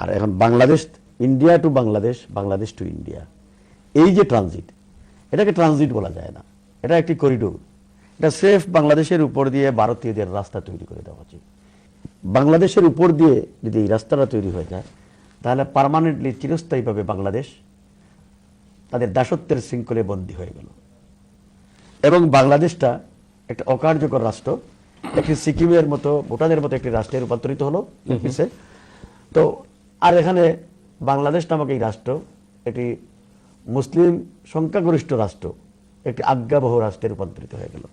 আর এখন Bangladesh, India to Bangladesh, Bangladesh to India, এই যে ট্রানজিট, এটাকে ট্রানজিট বলা যায় না, এটা একটি করিডোর। এটা স্রেফ বাংলাদেশের উপর দিয়ে ভারতীয়দের রাস্তা তৈরি করে দেওয়া উচিত। বাংলাদেশের উপর দিয়ে যদি এই রাস্তাটা তৈরি হয়ে যায়, তাহলে পার্মানেন্টলি চিরস্থায়ীভাবে বাংলাদেশ তাদের দাসত্বের শৃঙ্খলে বন্দী হয়ে গেল এবং বাংলাদেশটা একটা অকার্যকর রাষ্ট্র, একটি সিকিমের মতো, ভুটানের মতো একটি রাষ্ট্রে রূপান্তরিত হলো। তো আর এখানে বাংলাদেশ নামক এই রাষ্ট্র একটি মুসলিম সংখ্যাগরিষ্ঠ রাষ্ট্র, একটি আজ্ঞাবহ রাষ্ট্রে রূপান্তরিত হয়ে গেল।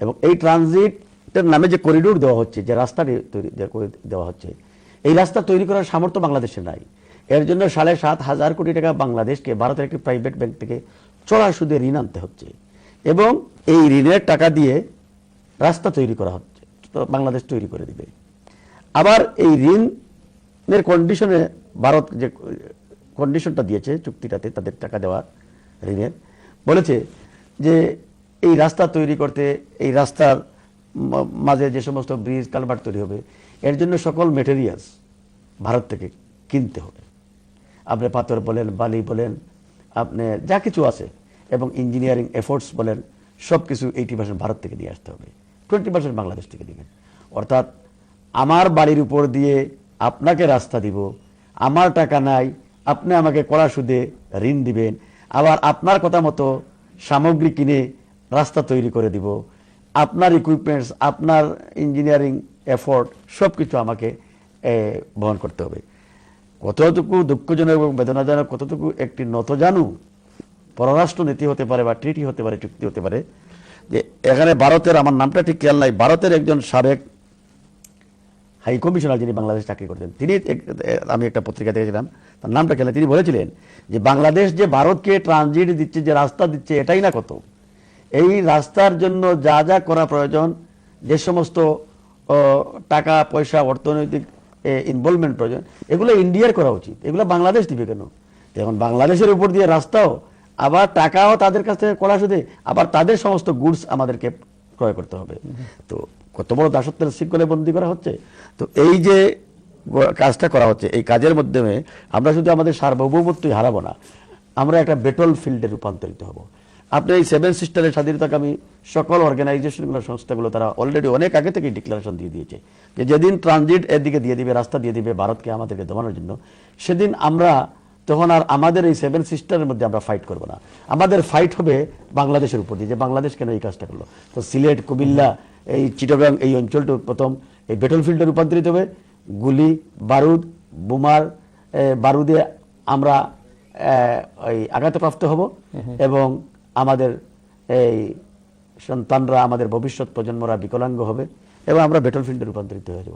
এবং এই ট্রানজিটের নামে যে করিডোর দেওয়া হচ্ছে, যে রাস্তাটি তৈরি দেওয়া হচ্ছে, এই রাস্তা তৈরি করার সামর্থ্য বাংলাদেশে নাই। এর জন্য 7,500 কোটি টাকা বাংলাদেশকে ভারতের একটি প্রাইভেট ব্যাংক থেকে চড়া সুদে ঋণ আনতে হচ্ছে এবং এই ঋণের টাকা দিয়ে রাস্তা তৈরি করা হচ্ছে, বাংলাদেশ তৈরি করে দিবে। আবার এই ঋণের কন্ডিশনে ভারত যে কন্ডিশনটা দিয়েছে চুক্তিটাতে, তাদের টাকা দেওয়ার ঋণের, বলেছে যে এই রাস্তা তৈরি করতে, এই রাস্তার মাঝে যে সমস্ত ব্রিজ কালভার্ট তৈরি হবে, এর জন্য সকল মেটেরিয়ালস ভারত থেকে কিনতে হবে। আপনি পাথর বলেন, বালি বলেন, আপনি যা কিছু আছে, এবং ইঞ্জিনিয়ারিং এফোর্টস বলেন, সব কিছু 80% ভারত থেকে নিয়ে আসতে হবে, 20% বাংলাদেশ থেকে দিবেন। অর্থাৎ আমার বাড়ির উপর দিয়ে আপনাকে রাস্তা দিব, আমার টাকা নাই, আপনি আমাকে কড়া সুদে ঋণ দিবেন, আবার আপনার কথা মতো সামগ্রী কিনে রাস্তা তৈরি করে দিব, আপনার ইকুইপমেন্টস, আপনার ইঞ্জিনিয়ারিং এফোর্ট সব কিছু আমাকে বহন করতে হবে। কতটুকু দুঃখজনক এবং বেদনাজনক, কতটুকু একটি নতজানু পররাষ্ট্র নীতি হতে পারে বা ট্রিটি হতে পারে, চুক্তি হতে পারে, যে এখানে ভারতের, আমার নামটা ঠিক খেয়াল নাই, ভারতের একজন সাবেক হাই কমিশনার যিনি বাংলাদেশ চাকরি করতেন, তিনি, আমি একটা পত্রিকা দেখেছিলাম, তার নামটা খেলে, তিনি বলেছিলেন যে বাংলাদেশ যে ভারতকে ট্রানজিট দিচ্ছে, যে রাস্তা দিচ্ছে, এটাই না কত, এই রাস্তার জন্য যা যা করা প্রয়োজন, যে সমস্ত টাকা পয়সা, অর্থনৈতিক ইনভলভমেন্ট প্রয়োজন, এগুলো ইন্ডিয়ার করা উচিত, এগুলো বাংলাদেশ দিবে কেন? এখন বাংলাদেশের উপর দিয়ে রাস্তাও, আবার টাকাও তাদের কাছ থেকে করা সুদে, আবার তাদের সমস্ত গুডস আমাদেরকে ক্রয় করতে হবে। তো কত বড় দাসত্বের শৃঙ্খলে বন্দী করা হচ্ছে। তো এই যে কাজটা করা হচ্ছে, এই কাজের মাধ্যমে আমরা শুধু আমাদের সার্বভৌমত্বই হারাবো না, আমরা একটা ব্যাটল ফিল্ডে রূপান্তরিত হব। আপনি এই 7 সিস্টারের স্বাধীনতাকামী সকল অর্গানাইজেশনগুলো, সংস্থাগুলো, তারা অলরেডি অনেক আগে থেকে ডিক্লারেশন দিয়ে দিয়েছে যে যেদিন ট্রানজিট এর দিকে দিয়ে দিবে, রাস্তা দিয়ে দিবে ভারতকে আমাদেরকে দমানোর জন্য, সেদিন আমরা তখন আর আমাদের এই 7 সিস্টারের মধ্যে আমরা ফাইট করব না, আমাদের ফাইট হবে বাংলাদেশের উপর দিয়ে, যে বাংলাদেশ কেন এই কাজটা করলো। তো সিলেট, কুমিল্লা, এই চিটাগাং, এই অঞ্চলটা প্রথম এই ব্যাটল ফিল্ডে রূপান্তরিত হবে। গুলি, বারুদ, বোমার বারুদে আমরা ওই আঘাতপ্রাপ্ত হব এবং আমাদের এই সন্তানরা, আমাদের ভবিষ্যৎ প্রজন্মরা বিকলাঙ্গ হবে এবং আমরা ব্যাটল ফিল্ডে রূপান্তরিত হয়ে যাব।